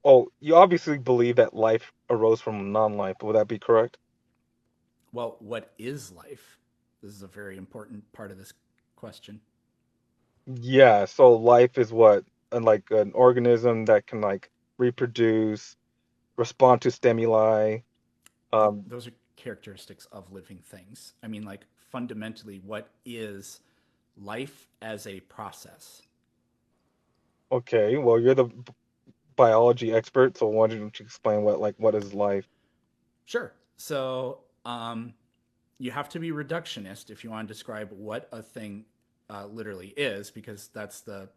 Oh, you obviously believe that life arose from non-life. Would that be correct? Well, what is life? This is a very important part of this question. Yeah, so life is what? Like an organism that can like reproduce, respond to stimuli. Um, Those are characteristics of living things. I mean, like, fundamentally, what is life as a process? okay, well, you're the biology expert, so why don't you explain what is life? Sure. So, you have to be reductionist if you want to describe what a thing literally is, because that's the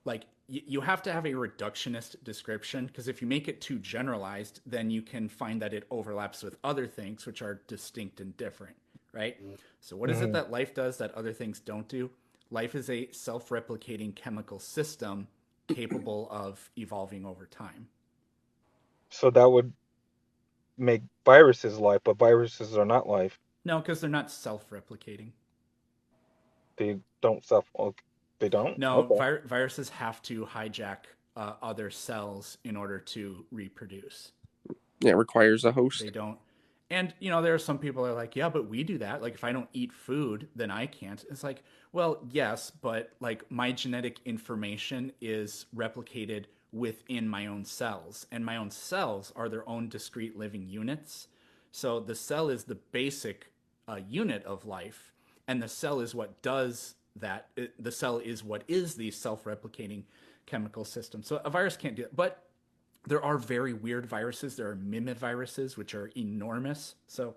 like you have to have a reductionist description, because if you make it too generalized, then you can find that it overlaps with other things which are distinct and different, right? So what is it Hmm. that life does that other things don't do? Life is a self-replicating chemical system capable of evolving over time. So that would make viruses life, but viruses are not life. No, because they're not self-replicating. They don't self. Okay, they don't. No, Okay. viruses have to hijack other cells in order to reproduce. Yeah, it requires a They host. don't. And there are some people that are like, yeah, but we do that. Like, if I don't eat food, then I can't. It's like, well, yes, but like my genetic information is replicated within my own cells, and my own cells are their own discrete living units. So the cell is the basic unit of life, and the cell is what does that. The cell is what is the self-replicating chemical system. So a virus can't do it, but there are very weird viruses. There are mimiviruses, which are enormous. So,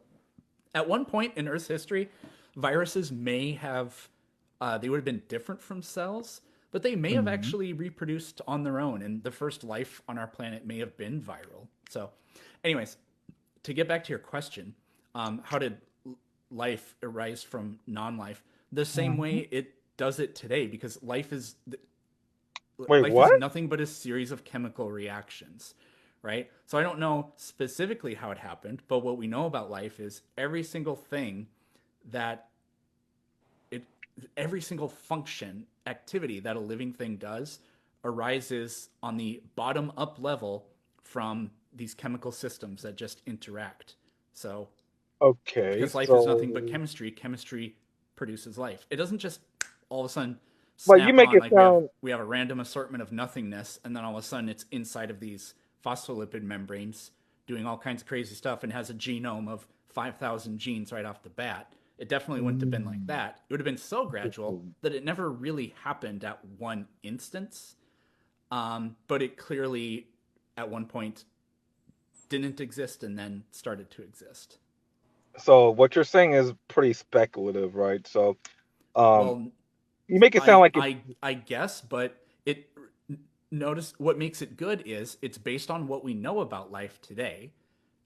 at one point in Earth's history, viruses may have, they would have been different from cells, but they may have Hmm. actually reproduced on their own. And the first life on our planet may have been viral. So, anyways, to get back to your question, how did life arise from non life? The same Hmm. way it does it today, because Wait, life is what? nothing but a series of chemical reactions, right? So I don't know specifically how it happened, but what we know about life is every single thing that it every single function activity that a living thing does arises on the bottom up level from these chemical systems that just interact. So Okay, because life is so nothing but chemistry, chemistry produces life. It doesn't just all of a sudden but you snap make on it like sound we have a random assortment of nothingness, and then all of a sudden it's inside of these phospholipid membranes doing all kinds of crazy stuff and has a genome of 5,000 genes right off the bat. It definitely wouldn't have been like mm, that. It would have been so gradual interesting. that it never really happened at one instance. But it clearly, at one point, didn't exist and then started to exist. So what you're saying is pretty speculative, right? So um Well, you make it sound I like it I I guess, but it notice what makes it good is it's based on what we know about life today.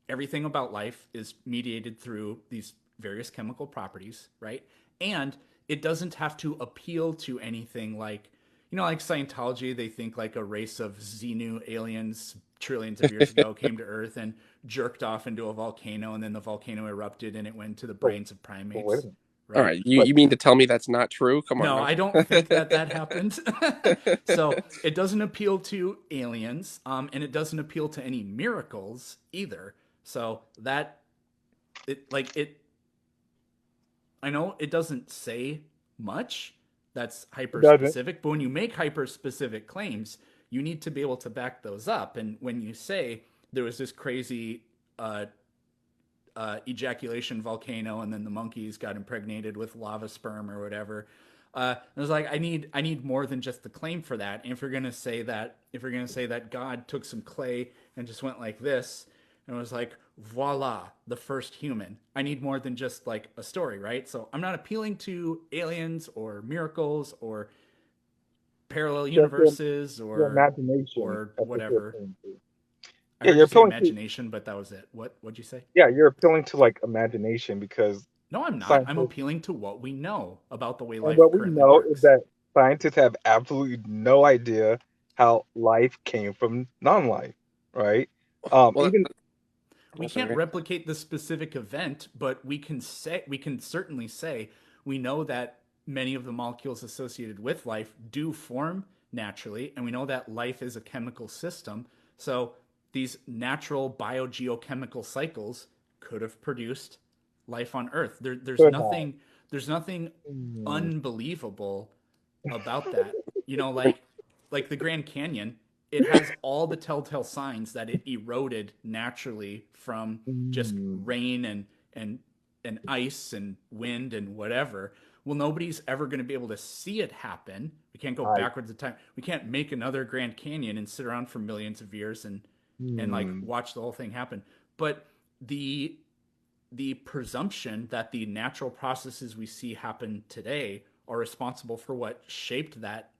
Everything about life is mediated through these various chemical properties, right? And it doesn't have to appeal to anything like like Scientology, they think like a race of Xenu aliens trillions of years ago came to Earth and jerked off into a volcano, and then the volcano erupted and it went to the but, brains of but wait a primates, minute. All right? right, you But you mean to tell me that's not true? Come on No, now. I don't think that happened. So it doesn't appeal to aliens, and it doesn't appeal to any miracles either. So that it, I know it doesn't say much that's it hyper doesn't. specific, but when you make hyper specific claims, you need to be able to back those up. And when you say there was this crazy uh, ejaculation volcano, and then the monkeys got impregnated with lava sperm or whatever. I was like, I need more than just the claim for that. And if you're gonna say that God took some clay and just went like this, and was like, voila, the first human. I need more than just like a story, right? So I'm not appealing to aliens or miracles or parallel Just universes your or imagination. or That's what you're whatever. appealing to. I Yeah, heard you're you say appealing to imagination, but that was it. What'd you say? yeah, you're appealing to like imagination because No, I'm not. I'm scientists appealing to what we know about the way and life what we currently know is works. that scientists have absolutely no idea how life came from non-life, right? Well, Even We oh, can't sorry. replicate the specific event, but we can certainly say we know that many of the molecules associated with life do form naturally, and we know that life is a chemical system. So these natural biogeochemical cycles could have produced life on Earth. Could have. There's nothing Hmm. unbelievable about that. You know, like the Grand Canyon, it has all the telltale signs that it eroded naturally from just Hmm. rain and and ice and wind and whatever. Well, nobody's ever going to be able to see it happen. We can't go I. backwards in time. We can't make another Grand Canyon and sit around for millions of years and like Hmm. watch the whole thing happen. But the the presumption that the natural processes we see happen today are responsible for what shaped that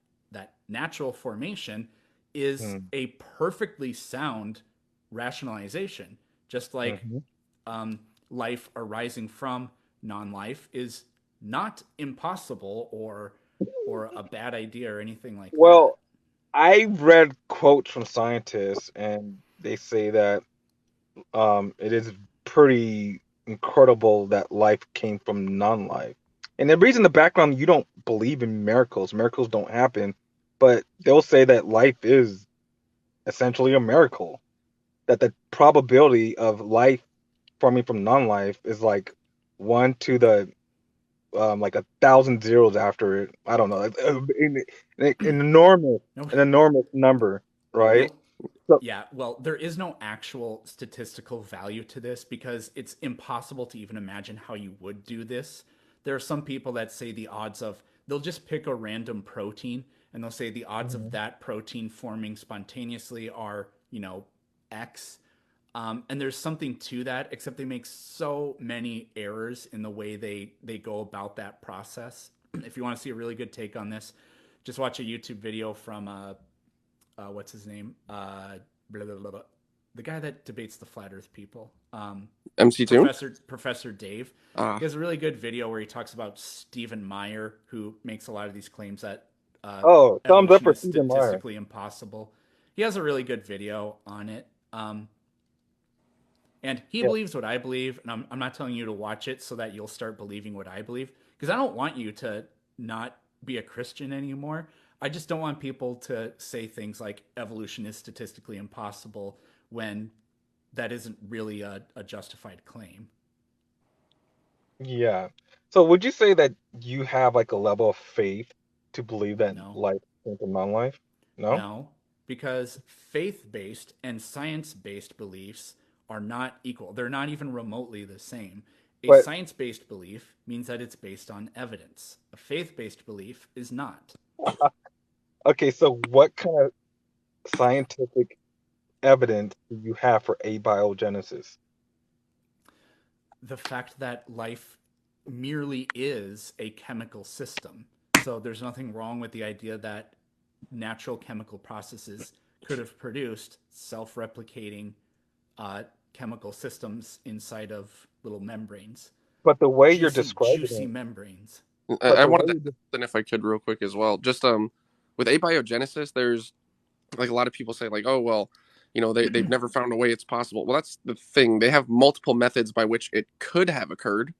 natural formation is Hmm. a perfectly sound rationalization. Just like Hmm. um, life arising from non-life is not impossible or a bad idea or anything like that. Well, I read quotes from scientists, and they say that it is pretty incredible that life came from non-life. And the reason the background you don't believe in miracles, miracles don't happen, but they'll say that life is essentially a miracle. That the probability of life forming from non-life is like one to the like 1,000 zeros after it. I don't know, No, an enormous number, right? well, So, yeah, well, there is no actual statistical value to this because it's impossible to even imagine how you would do this. There are some people that say the odds of, they'll just pick a random protein and they'll say the odds of mhm. that protein forming spontaneously are, you know, X. And there's something to that, except they make so many errors in the way they go about that process. If you want to see a really good take on this, just watch a YouTube video from what's his name? Blah, blah, blah, blah. The guy that debates the flat Earth people, MC Toon? Professor Dave. Ah, He has a really good video where he talks about Stephen Meyer, who makes a lot of these claims that Oh, thumbs up evolution for is Stephen Meyer. statistically impossible. He has a really good video on it. And he Yeah, believes what I believe, and I'm not telling you to watch it so that you'll start believing what I believe, because I don't want you to not be a Christian anymore. I just don't want people to say things like evolution is statistically impossible when that isn't really a justified claim. yeah. So would you say that you have like a level of faith to believe that No, life came from non-life? No? no, because faith based and science based beliefs are not equal. They're not even remotely the same. A But science based belief means that it's based on evidence, a faith based belief is not. okay, so what kind of scientific evidence do you have for abiogenesis? The fact that life merely is a chemical system. So there's nothing wrong with the idea that natural chemical processes could have produced self replicating uh, chemical systems inside of little membranes. But the way you're Juicy, describing juicy it, membranes. but I the way wanted to you add something if I could real quick as well. Just with abiogenesis, there's like a lot of people say like, oh well, they've never found a way it's possible. Well, that's the thing. They have multiple methods by which it could have occurred,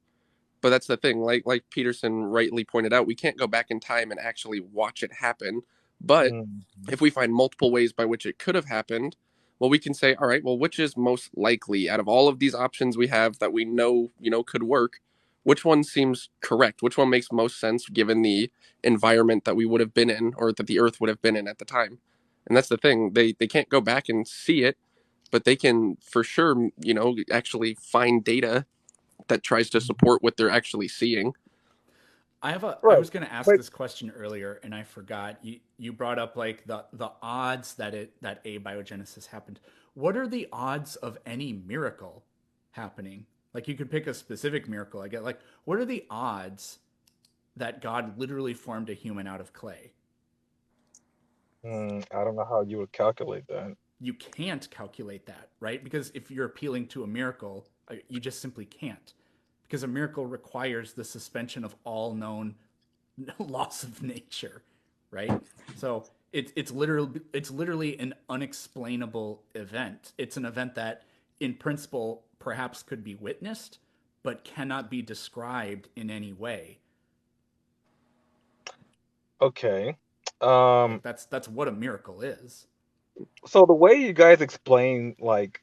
but that's the thing. Like Peterson rightly pointed out, we can't go back in time and actually watch it happen. But Mhm. if we find multiple ways by which it could have happened, well, we can say, all right, well, which is most likely out of all of these options we have that we know, could work? Which one seems correct? Which one makes most sense given the environment that we would have been in or that the Earth would have been in at the time? And that's the thing. They can't go back and see it, but they can for sure, actually find data that tries to support what they're actually seeing. I Right. was going to ask But this question earlier and I forgot. You brought up like the odds that abiogenesis happened. What are the odds of any miracle happening? Like you could pick a specific miracle. I get like what are the odds that God literally formed a human out of clay? I don't know how you would calculate that. You can't calculate that, right? Because if you're appealing to a miracle, you just simply can't. Because a miracle requires the suspension of all known laws of nature, right? So it's literally an unexplainable event. It's an event that, in principle, perhaps could be witnessed, but cannot be described in any way. Okay. Like Um, that's what a miracle is. So the way you guys explain like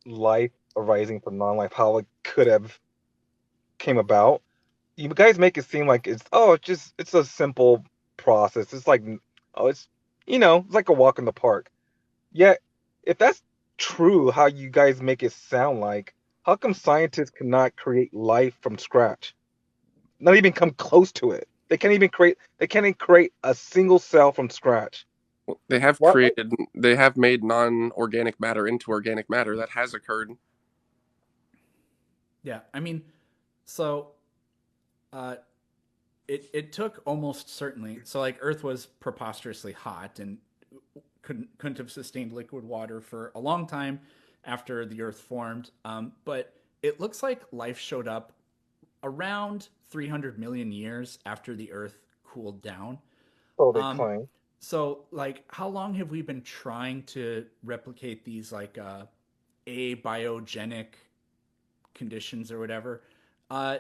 life arising from non-life, how it could have came about, you guys make it seem like it's a simple process. It's like oh it's it's like a walk in the park. Yet if that's true, how you guys make it sound like, how come scientists cannot create life from scratch? Not even come close to it. They can't even create a single cell from scratch. What? They have made non-organic matter into organic matter. That has occurred. Yeah, I mean, so uh, it took almost certainly. So like Earth was preposterously hot and couldn't have sustained liquid water for a long time after the Earth formed. But it looks like life showed up around 300 million years after the Earth cooled down. So they Um, claim. so like, how long have we been trying to replicate these like abiogenic conditions or whatever? Uh,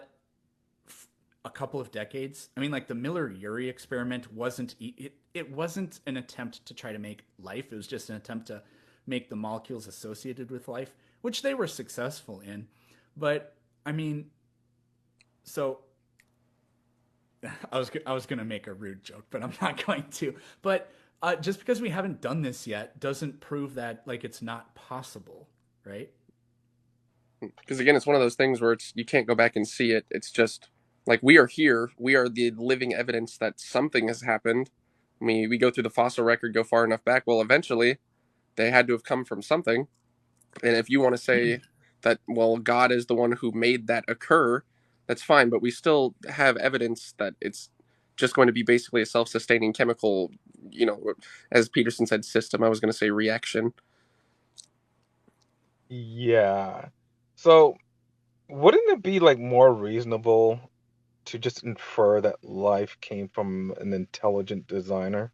a couple of decades. I mean, like the Miller-Urey experiment it wasn't an attempt to try to make life. It was just an attempt to make the molecules associated with life, which they were successful in. But I mean, so I was gonna make a rude joke, but I'm not going to. But just because we haven't done this yet doesn't prove that like it's not possible, right? Because again, it's one of those things where it's you can't go back and see it. It's just like we are here. We are the living evidence that something has happened. I mean, we go through the fossil record, go far enough back. Well, eventually, they had to have come from something. And if you want to say that, well, God is the one who made that occur, that's fine. But we still have evidence that it's just going to be basically a self-sustaining chemical, as Peterson said, system. I was going to say reaction. Yeah. So wouldn't it be like more reasonable to just infer that life came from an intelligent designer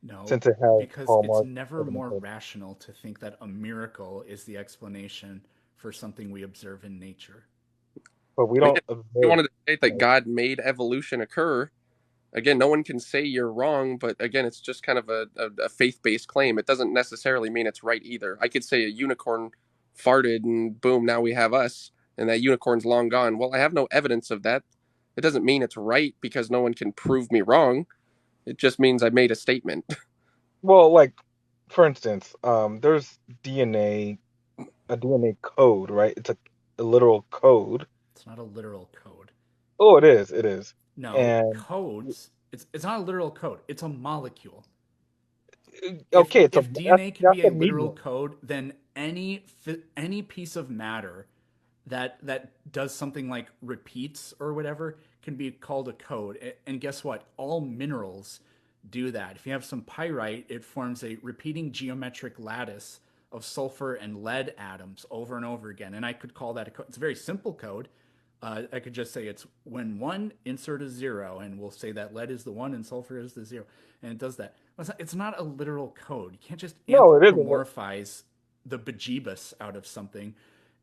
No, since it has because it's hallmarks never of an more intelligent? rational to think that a miracle is the explanation for something we observe in nature. But we But don't yeah, if you observe. wanted to state that God made evolution occur, again, no one can say you're wrong, but again, it's just kind of a faith based claim. It doesn't necessarily mean it's right either. I could say a unicorn farted and boom, now we have us, and that unicorn's long gone. Well, I have no evidence of that. It doesn't mean it's right because no one can prove me wrong. It just means I made a statement. Well, like for instance, there's DNA, a DNA code, right? It's a literal code. It's not a literal code. Oh, it is, it is. No, And codes, it's not a literal code. It's a molecule. If okay, if DNA could that's be a a literal medium. code, then any piece of matter that does something like repeats or whatever can be called a code. And guess what? All minerals do that. If you have some pyrite, it forms a repeating geometric lattice of sulfur and lead atoms over and over again. And I could call that a code. It's a very simple code. I could just say it's when one, insert a zero, and we'll say that lead is the one and sulfur is the zero. And it does that. It's not a literal code. You can't just No, it isn't. anthropomorphize the bejeebus out of something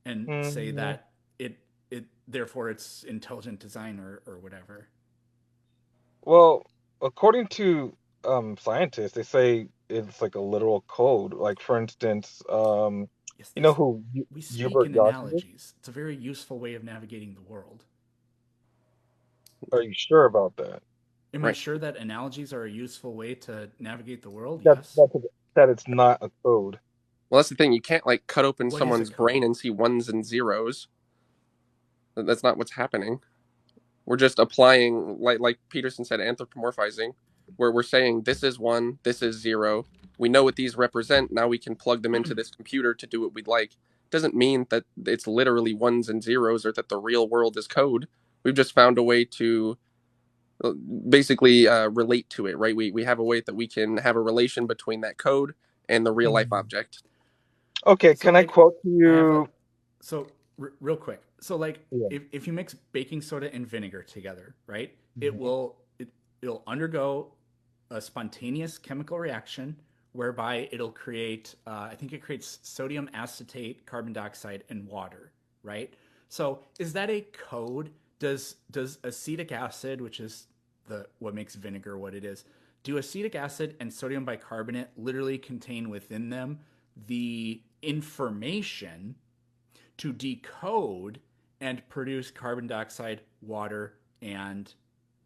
and say Mhm. that it therefore it's intelligent design or whatever. Well, according to scientists, they say it's like a literal code. Like for instance, Yes, you know these who we speak Hubert in Johnson is? analogies. It's a very useful way of navigating the world. Are you sure about that? Am I Right. sure that analogies are a useful way to navigate the world? That Yes. that that it's not a code. Well, that's the thing. You can't like cut open What is a someone's brain code? and see ones and zeros. That's not what's happening. We're just applying, like Peterson said, anthropomorphizing, where we're saying this is one, this is zero. We know what these represent. Now we can plug them into this computer to do what we'd like. Doesn't mean that it's literally ones and zeros or that the real world is code. We've just found a way to basically relate to it, right? We have a way that we can have a relation between that code and the real life Hmm. object. Okay, So can I like quote to I have a you? so real quick. So like Yeah. if you mix baking soda and vinegar together, right? It Mhm. will it'll undergo a spontaneous chemical reaction whereby it'll create I think it creates sodium acetate, carbon dioxide, and water, right? So is that a code? Does acetic acid, which is the what makes vinegar what it is, do acetic acid and sodium bicarbonate literally contain within them the information to decode and produce carbon dioxide, water, and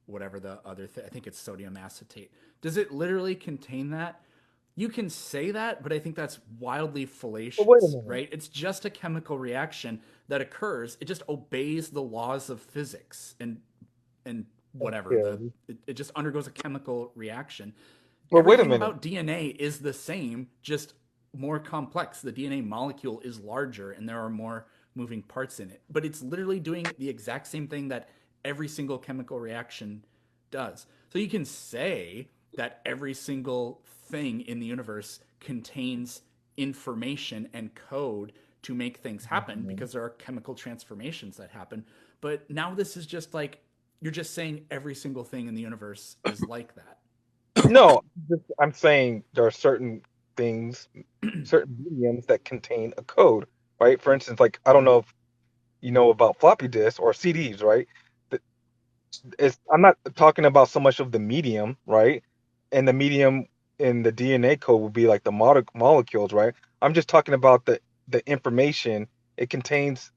whatever the other thing, I think it's sodium acetate. Does it literally contain that? You can say that, but I think that's wildly But wait a fallacious, minute. right? It's just a chemical reaction that occurs. It just obeys the laws of physics and whatever. Okay. It just undergoes a chemical reaction. But wait a Everything minute. about DNA is the same, just more complex. The DNA molecule is larger and there are more moving parts in it. But it's literally doing the exact same thing that every single chemical reaction does. So you can say that every single thing in the universe contains information and code to make things happen Mhm. because there are chemical transformations that happen. But now this is just like you're just saying every single thing in the universe is like that. No, I'm saying there are certain things, certain mediums that contain a code, right? For instance, like I don't know if you know about floppy disks or CDs, right? I'm not talking about so much of the medium, right? And the medium in the DNA code would be like the molecules, right? I'm just talking about the information. It contains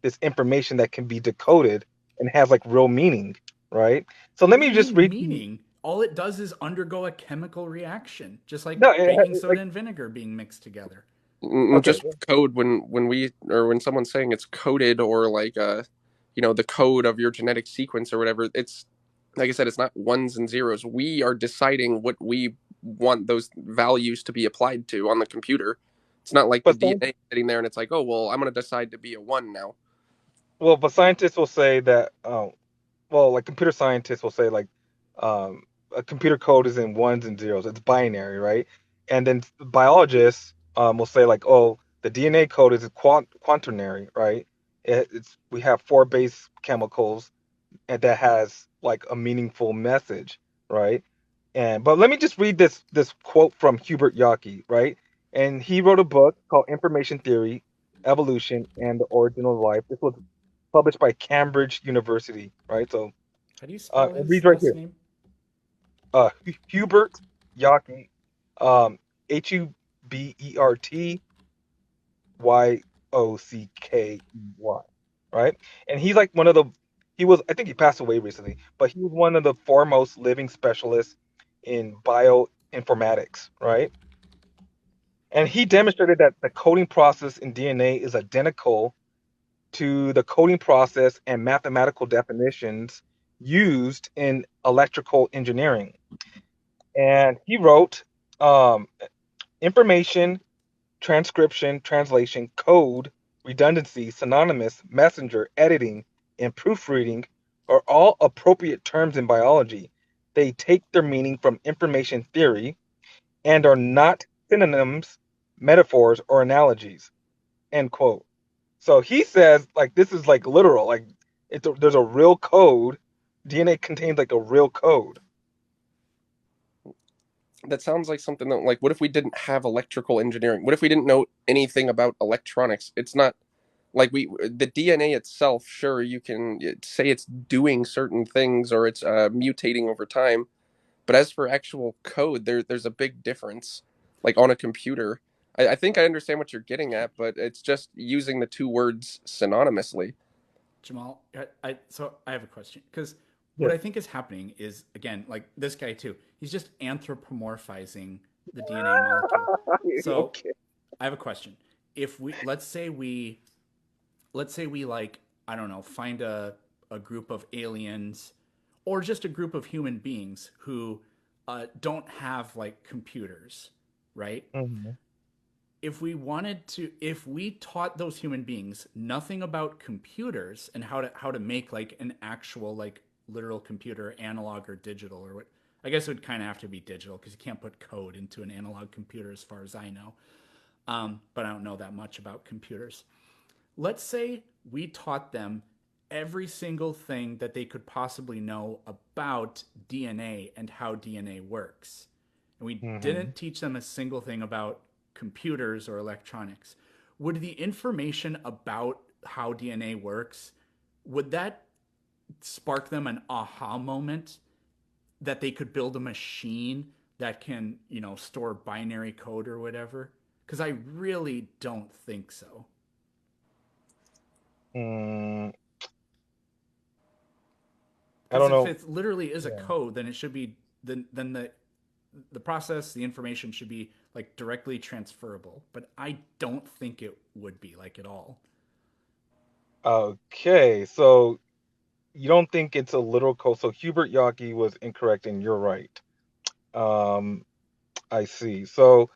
this information that can be decoded and has like real meaning, right? So let What do me you just mean read you. meaning? All it does is undergo a chemical reaction, just like No, baking like soda and vinegar being mixed together. okay, Just code when we or when someone's saying it's coded or like the code of your genetic sequence or whatever, it's like I said, it's not ones and zeros. We are deciding what we want those values to be applied to on the computer. It's not like the but DNA sitting there and it's like, oh well, I'm going to decide to be a one now. but scientists will say that well, like computer scientists will say like um, a computer code is in ones and zeros. It's binary, right? And then biologists will say like, oh, the DNA code is quaternary, right? It's we have four base chemicals and that has like a meaningful message, right? And but let me just read this quote from Hubert Yockey, right? And he wrote a book called Information Theory, Evolution, and the Origin of Life. This was published by Cambridge University, right? So How do you spell it his reads right last here. name? Hubert Yockey, Hubertyockey, right? And he's like one of the he was I think he passed away recently, but he was one of the foremost living specialists in bioinformatics, right? And he demonstrated that the coding process in DNA is identical to the coding process and mathematical definitions used in electrical engineering. And he wrote um, information, transcription, translation, code, redundancy, synonymous, messenger, editing, and proofreading are all appropriate terms in biology. They take their meaning from information theory and are not synonyms, metaphors, or analogies. End quote. So he says, like, this is like literal. Like, there's a real code. DNA contains like a real code. That sounds like something that like what if we didn't have electrical engineering? What if we didn't know anything about electronics? It's not like we the DNA itself, sure you can say it's doing certain things or it's mutating over time, but as for actual code, there's a big difference. Like on a computer, I think I understand what you're getting at, but it's just using the two words synonymously. Jamal, so I have a question because what Yes. I think is happening is again like this guy too. He's just anthropomorphizing the DNA molecule. So Okay. I have a question. If we let's say we like I don't know find a group of aliens or just a group of human beings who don't have like computers, right? Mhm. If we taught those human beings nothing about computers and how to make like an actual like literal computer, analog or digital or what, I guess it would kind of have to be digital because you can't put code into an analog computer as far as I know. But I don't know that much about computers. Let's say we taught them every single thing that they could possibly know about DNA and how DNA works. And we Mhm. didn't teach them a single thing about computers or electronics. Would the information about how DNA works, would that spark them an aha moment that they could build a machine that can, store binary code or whatever? Because I really don't think so. Mm, I Because don't if know. it literally is a Yeah. code, then it should be then the process, the information should be like directly transferable. But I don't think it would be like at all. Okay, so you don't think it's a literal code. So Hubert Yockey was incorrect and you're right. Um, I see. So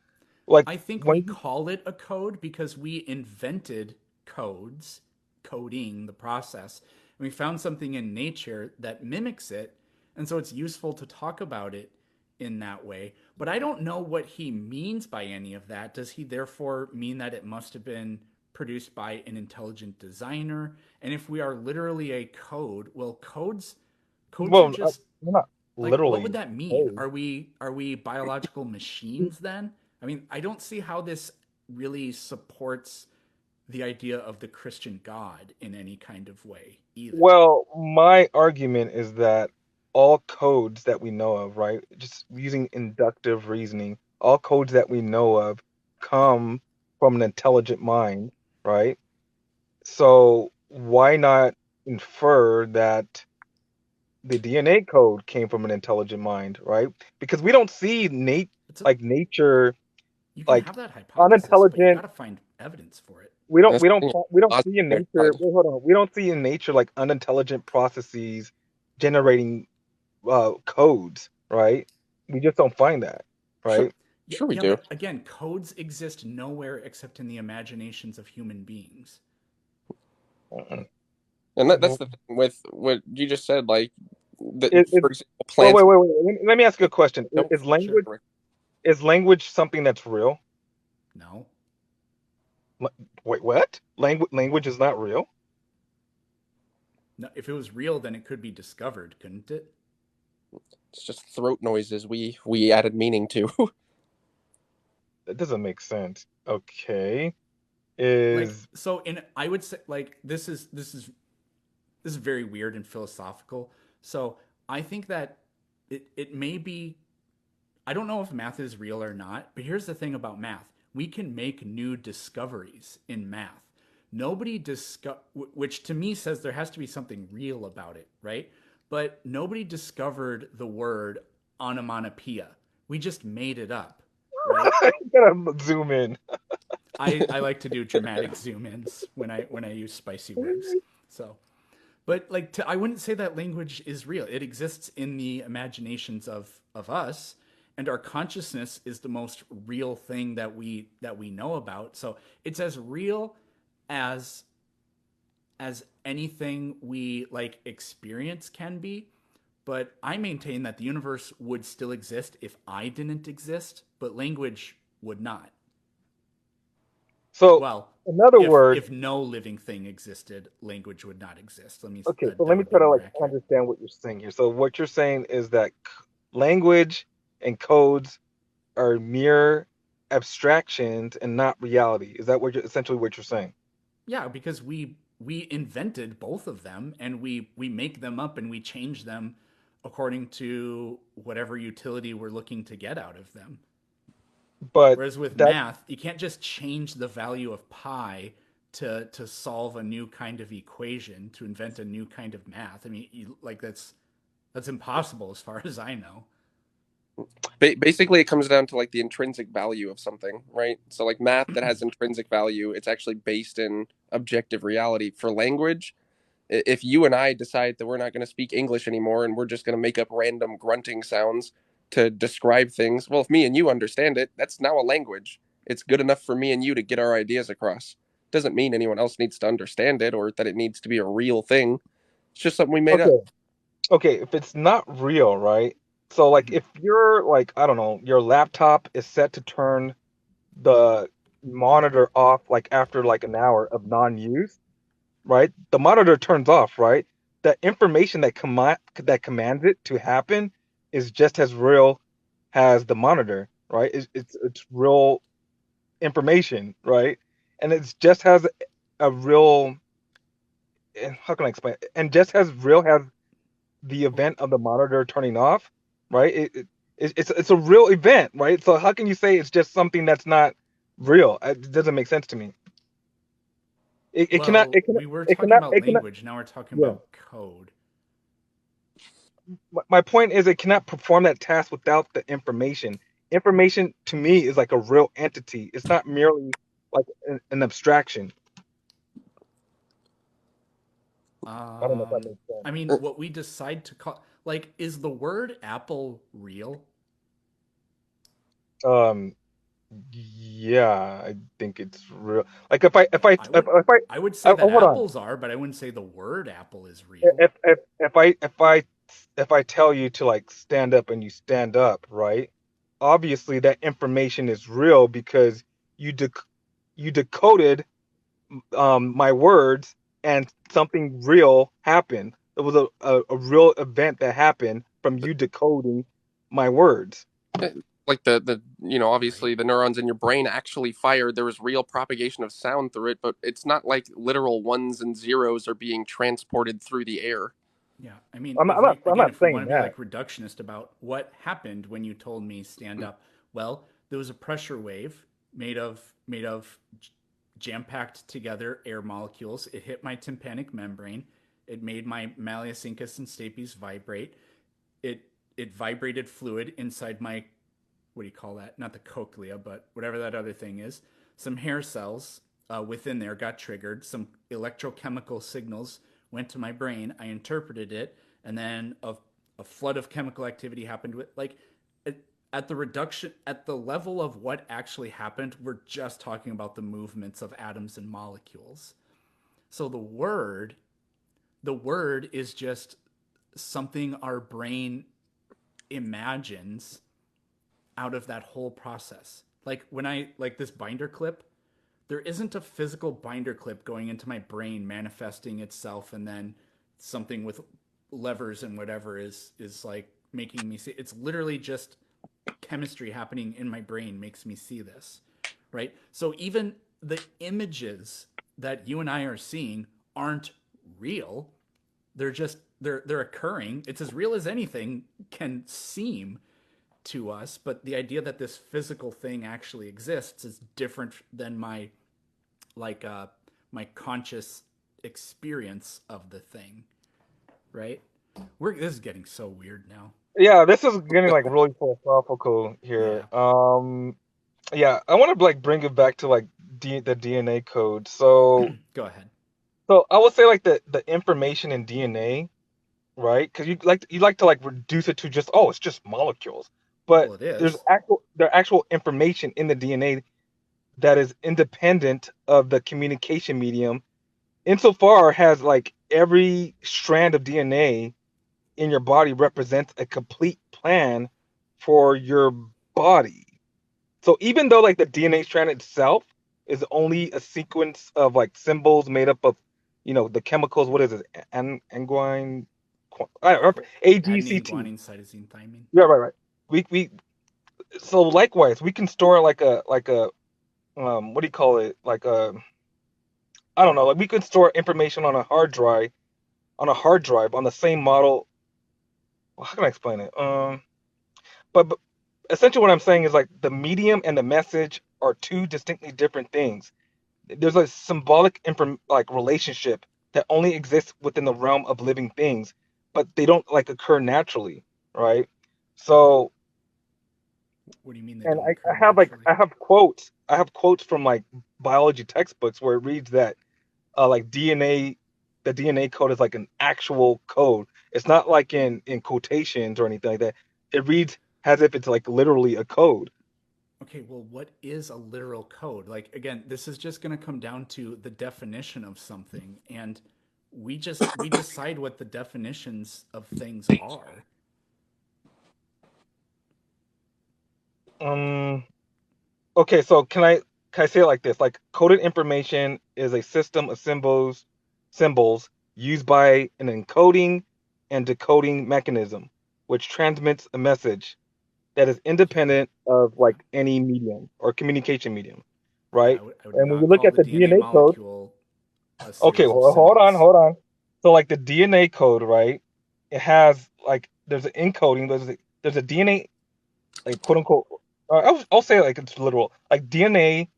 like I think we when call it a code because we invented codes, coding the process. And we found something in nature that mimics it. And so it's useful to talk about it in that way. But I don't know what he means by any of that. Does he therefore mean that it must have been produced by an intelligent designer? And if we are literally a code, well, codes are well, just we're not like, what would literally that mean? code. Are we biological machines then? I mean, I don't see how this really supports the idea of the Christian God in any kind of way either. Well, my argument is that all codes that we know of, right, just using inductive reasoning, all codes that we know of come from an intelligent mind, right? So why not infer that the DNA code came from an intelligent mind, right? Because we don't see It's a, like nature you can like have that hypothesis, but you got unintelligent. to find evidence for it. We don't That's we the don't thing, we don't logic see in nature. side. Wait, hold on. We don't see in nature like unintelligent processes generating codes, right? We just don't find that, Sure, right? Yeah, sure we yeah, do. but again, codes exist nowhere except in the imaginations of human beings. Mm-mm. And that's Well, the thing with what you just said. Like, It, it, for example, well, plants. wait. Let me ask you a question. No, Is sure. language something that's real? No, L- Wait, what? Language is not real? no. If it was real, then it could be discovered, couldn't it? It's just throat noises we added meaning to. That doesn't make sense. Okay. Like, Is so in I would say like this is very weird and philosophical. So I think that it may be, I don't know if math is real or not, but here's the thing about math. We can make new discoveries in math. Nobody discover, which to me says there has to be something real about it, right? But nobody discovered the word onomatopoeia. We just made it up, right? you gotta zoom in. I like to do dramatic zoom ins when I use spicy words. So, but like I wouldn't say that language is real. It exists in the imaginations of us, and our consciousness is the most real thing that we know about. So it's as real as as anything we like experience can be. But I maintain that the universe would still exist if I didn't exist, but language would not. So, Well, in other words, if no living thing existed, language would not exist. Let me okay, so that let that me would try be to more like accurate. understand what you're saying here. So what you're saying is that language and codes are mere abstractions and not reality. Is that what you're essentially what you're saying? Yeah, because we invented both of them, and we make them up and we change them according to whatever utility we're looking to get out of them. But Whereas with that math, you can't just change the value of pi to solve a new kind of equation, to invent a new kind of math. I mean, like that's impossible as far as I know. Basically, it comes down to like the intrinsic value of something, right? So, like math that has intrinsic value, it's actually based in objective reality. For language, if you and I decide that we're not going to speak English anymore and we're just going to make up random grunting sounds to describe things, well, if me and you understand it, that's now a language. It's good enough for me and you to get our ideas across. Doesn't mean anyone else needs to understand it or that it needs to be a real thing. It's just something we made up. okay. Okay, if it's not real, right? So like Mhm. if you're like, I don't know, your laptop is set to turn the monitor off like after like an hour of non-use, right? The monitor turns off, right? The information that commands it to happen is just as real as the monitor, right? It's real information, right? And it's just has a real how can I explain it? And just as real as the Well, event of the monitor turning off. right? It's a real event, right? So how can you say it's just something that's not real? It doesn't make sense to me. It cannot Well, it cannot we were it talking cannot about it cannot language. Now we're talking yeah. about code. My point is it cannot perform that task without the information. Information to me is like a real entity. It's not merely like an abstraction. I don't know if that Um, makes sense. I mean, what we decide to call, like, is the word apple real? Um, yeah, I think it's real. Like I would say I that hold on. apples are, but I wouldn't say the word apple is real. If I tell you to like stand up and you stand up, right? Obviously, that information is real because you you decoded my words and something real happened. It was a real event that happened from you decoding my words. Like the Right. obviously the neurons in your brain actually fired. There was real propagation of sound through it, but it's not like literal ones and zeros are being transported through the air. Yeah. I mean, if I'm again, not if we want saying to be that. like reductionist about what happened when you told me stand up, well, there was a pressure wave made of jam-packed together air molecules. It hit my tympanic membrane. It made my malleus incus and stapes vibrate. It it vibrated fluid inside my, what do you call that? Not the cochlea, but whatever that other thing is. Some hair cells within there got triggered. Some electrochemical signals went to my brain. I interpreted it, and then a flood of chemical activity happened with like at the reduction at the level of what actually happened. We're just talking about the movements of atoms and molecules. So the word is just something our brain imagines out of that whole process. Like when I like this binder clip, there isn't a physical binder clip going into my brain manifesting itself and then something with levers and whatever is like making me see. It's literally just chemistry happening in my brain makes me see this, right? So even the images that you and I are seeing aren't real. They're occurring. It's as real as anything can seem to us, but the idea that this physical thing actually exists is different than like uh my conscious experience of the thing, right? This is getting so weird now. Yeah, this is getting like really philosophical Yeah. here. Yeah, I want to like bring it back to like the DNA code. So Go ahead. I would say like the information in DNA, right? Because you like to like reduce it to just, oh, it's just molecules, but Well, it is. there actual information in the DNA that is independent of the communication medium, insofar has like every strand of DNA in your body represents a complete plan for your body. So even though like the DNA strand itself is only a sequence of like symbols made up of, the chemicals. What is it? Anguine, Adenine, AGCT. guanine, cytosine, thymine. Yeah, right, right. We so likewise we can store like a what do you call it? Like a, I don't know. Like we could store information on a hard drive on the same model. Well, how can I explain it? But essentially what I'm saying is like the medium and the message are two distinctly different things. There's a symbolic like relationship that only exists within the realm of living things, but they don't like occur naturally, right? So, What do you mean they and don't occur I have like naturally? I have quotes from like biology textbooks where it reads that like DNA, the DNA code is like an actual code. It's not like in quotations or anything like that. It reads as if it's like literally a code. Okay, well, what is a literal code? Like, again, this is just going to come down to the definition of something, and we decide what the definitions of things are. Um, okay, so can I say it like this? Like coded information is a system of symbols used by an encoding and decoding mechanism, which transmits a message that is Okay, independent of yeah, like any medium or communication medium, yeah. right? I would And when you not look call at the the DNA DNA code, molecule a okay, series of well, hold on, symbols. hold on. So like the DNA code, right? It has like there's an encoding, there's a DNA, like quote unquote. I'll say like it's literal, like DNA,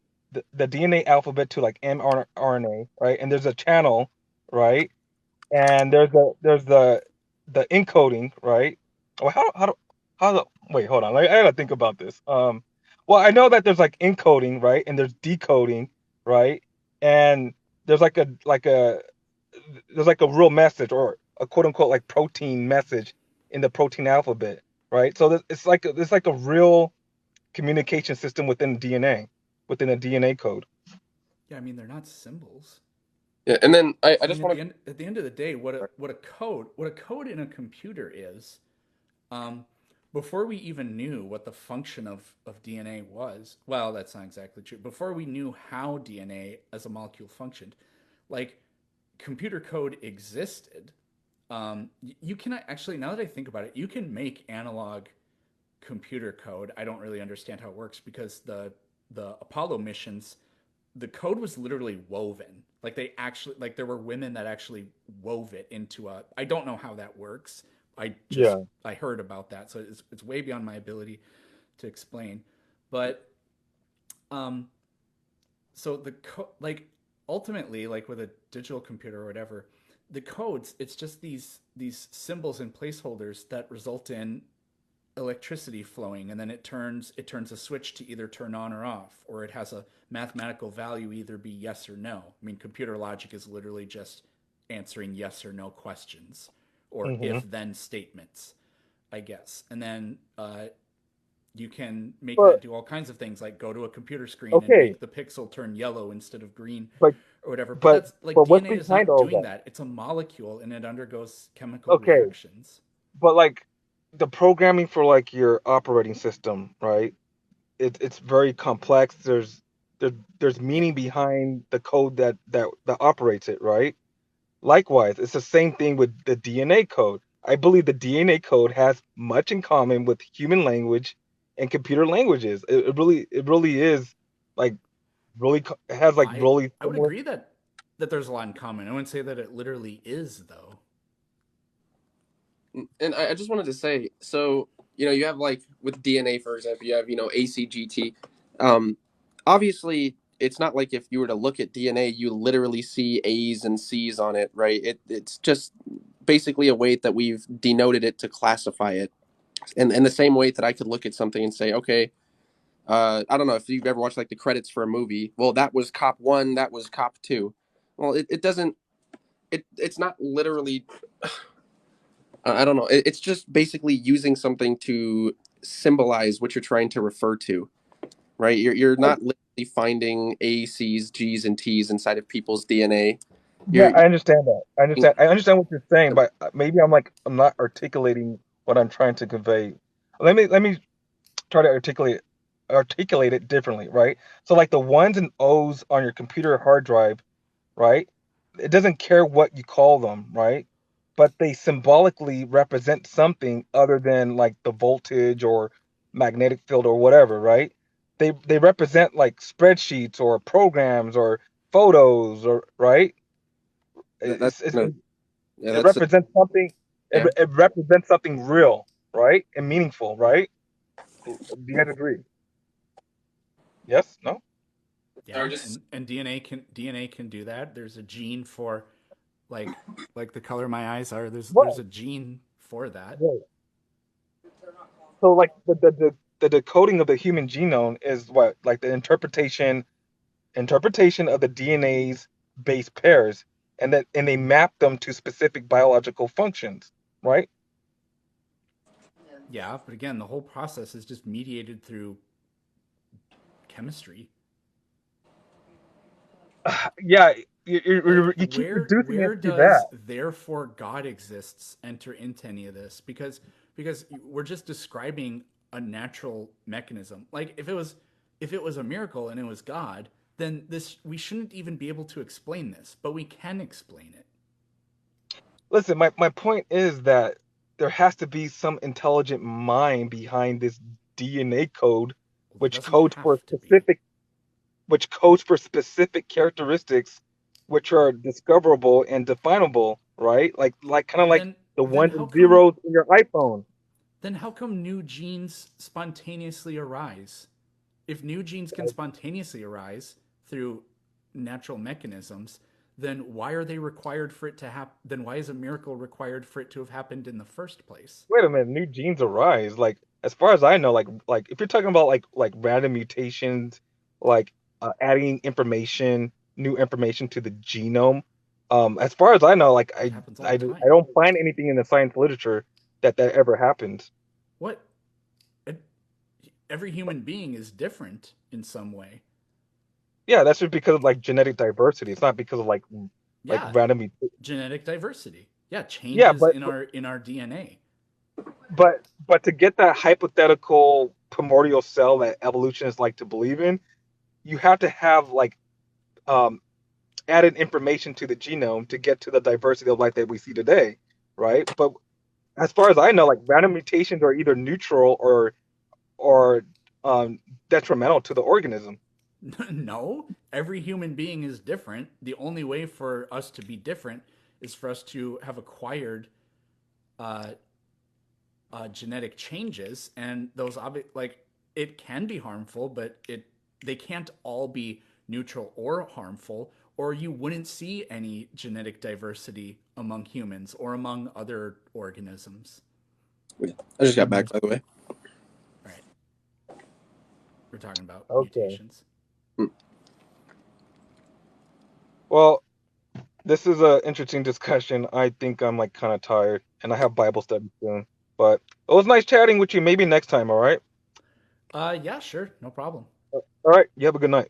the DNA alphabet to like mRNA, right? And there's a channel, right? And there's the encoding, right? Well, how the wait, hold on, I gotta think about this. Well, I know that there's like encoding, right? And there's decoding, right? And there's there's like a real message or a quote unquote like protein message in the protein alphabet, right? So it's like a real communication system within DNA, within a DNA code. Yeah, I mean they're not symbols. Yeah, and then I I just mean want at the end of the day, to. what a code in a computer is, um, before we even knew what the function of DNA was, well, that's not exactly true. Before we knew how DNA as a molecule functioned, like computer code existed. You can actually, now that I think about it, you can make analog computer code. I don't really understand how it works because the Apollo missions, the code was literally woven. Like they actually, like there were women that actually wove it into a. I don't know how that works. Yeah. I heard about that, so it's way beyond my ability to explain. But um, so like ultimately, like with a digital computer or whatever, the codes, it's just these symbols and placeholders that result in electricity flowing, and then it turns a switch to either turn on or off, or it has a mathematical value, either be yes or no. I mean, computer logic is literally just answering yes or no questions or Hmm. if then statements, I guess. And then you can make But that do all kinds of things, like go to a computer screen and okay, make the pixel turn yellow instead of green but or whatever. But but that's like but what's DNA is behind not all of doing that? that. It's a molecule and it undergoes chemical Okay, reactions. but like the programming for like your operating system, right? It's very complex. There, there's meaning behind the code that operates it, right? Likewise, it's the same thing with the DNA code. I believe the DNA code has much in common with human language and computer languages. It really is like it has like really I would similar. agree that there's a lot in common. I wouldn't say that it literally is though. And I just wanted to say, so you have like with DNA, for example, you have ACGT. Um, Obviously, it's not like if you were to look at DNA, you literally see A's and C's on it, right? It's just basically a way that we've denoted it to classify it, and the same way that I could look at something and say, okay, I don't know if you've ever watched like the credits for a movie. Well, that was cop one, that was cop two. Well, it doesn't. It's not literally I don't know. It's just basically using something to symbolize what you're trying to refer to, right? You're not literally finding A, C's, G's, and T's inside of people's DNA. Yeah, You're, I understand that. I you're understand. I understand what you're saying, but maybe I'm not articulating what I'm trying to convey. Let me try to articulate it differently, right? So like the ones and O's on your computer hard drive, right? It doesn't care what you call them, right? But they symbolically represent something other than like the voltage or magnetic field or whatever, right? They represent like spreadsheets or programs or photos or right? that's It's kind of yeah. it That's represents something. yeah. It represents something real, right? And meaningful, right? Do you guys agree? Yes? No? Or Yeah, just and DNA can do that. There's a gene for like like the color my eyes are. There's Right. a gene for that. Right. So like the decoding of the human genome is what like the interpretation of the DNA's base pairs and they map them to specific biological functions, right? Yeah, but again, the whole process is just mediated through chemistry. Yeah, Like you keep reducing it where to that. does therefore God exists enter into any of this? Because we're just describing a natural mechanism. Like if it was a miracle and it was God, then this we shouldn't even be able to explain this, but we can explain it. Listen, my point is that there has to be some intelligent mind behind this DNA code, Well, there which doesn't codes for have to be. specific which codes for specific characteristics which are discoverable and definable, right? Like kind of Well, like the then ones how and come zeros in your iPhone. Then how come new genes spontaneously arise? If new genes can spontaneously arise through natural mechanisms, then why are they required for it to happen? Then why is a miracle required for it to have happened in the first place? Wait a minute, new genes arise. Like as far as I know, like if you're talking about like random mutations, like adding information, new information to the genome, as far as I know, like That happens all the I time. don't find anything in the science literature that ever happened. What? Every human being is different in some way. Yeah, that's just because of like genetic diversity. It's not because of like Yeah, random. genetic diversity. Yeah, Yeah, changes in our DNA. but to get that hypothetical primordial cell that evolutionists like to believe in, you have to have like um, added information to the genome to get to the diversity of life that we see today, right? But as far as I know, like random mutations are either neutral or detrimental to the organism. No, every human being is different. The only way for us to be different is for us to have acquired uh, genetic changes, and like it can be harmful, but they can't all be neutral or harmful, or you wouldn't see any genetic diversity among humans or among other organisms. I just got back, by the way. Right? We're talking about Okay. mutations. Hmm. Well, this is an interesting discussion. I think I'm like kind of tired, and I have Bible study soon. But it was nice chatting with you. Maybe next time, all right? Yeah, sure, no problem. All right. You have a good night.